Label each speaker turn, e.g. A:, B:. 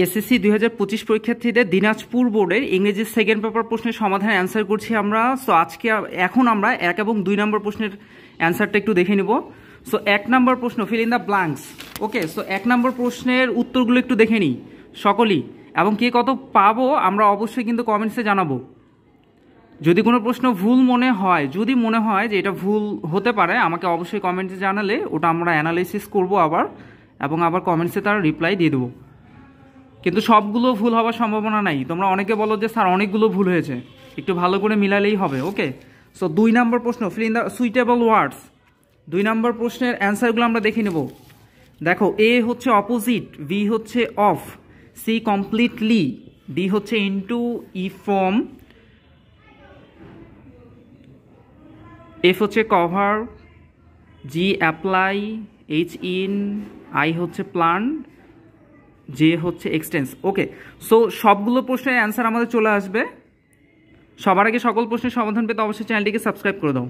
A: SSC 2025 পরীক্ষার্থীদের দিনাজপুর বোর্ডের ইংরেজি সেকেন্ড পেপার প্রশ্নের সমাধান অ্যান্সার করছি আমরা। সো এখন আমরা 1 এবং 2 নম্বর প্রশ্নের অ্যান্সারটা একটু দেখে নিব। সো 1 নম্বর প্রশ্ন, fill in the blanks. Okay, so 1 নম্বর প্রশ্নের উত্তরগুলো একটু দেখে নিই সকলেই, এবং কে কত পাবো আমরা অবশ্যই কিন্তু কমেন্টসে জানাবো। যদি কোনো প্রশ্ন ভুল মনে হয়, যদি মনে হয় যে এটা ভুল হতে পারে, আমাকে অবশ্যই কমেন্টসে জানালে ওটা আমরা অ্যানালাইসিস করব আবার, এবং আবার কমেন্টসে তার রিপ্লাই দিয়ে দেবো। কিন্তু সবগুলো ভুল হওয়ার সম্ভাবনা নাই। তোমরা অনেকে বলো যে স্যার অনেকগুলো ভুল হয়েছে, একটু ভালো করে মিলালেই হবে। ওকে, সো 2 নম্বর প্রশ্ন, fill in the suitable words. 2 নম্বর প্রশ্নের অ্যান্সারগুলো আমরা দেখে নেব। দেখো, এ হচ্ছে অপোজিট, বি হচ্ছে অফ, সি কমপ্লিটলি, ডি হচ্ছে ইনটু, ই ফ্রম, এফ হচ্ছে cover, G apply, H in, I হচ্ছে প্লান্ট, যে হচ্ছে এক্সটেন্স। ওকে, সো সবগুলো প্রশ্নের অ্যান্সার আমাদের চলে আসবে। সবার আগে সকল প্রশ্নের সমাধান পেতে অবশ্যই চ্যানেলটিকে সাবস্ক্রাইব করে দাও।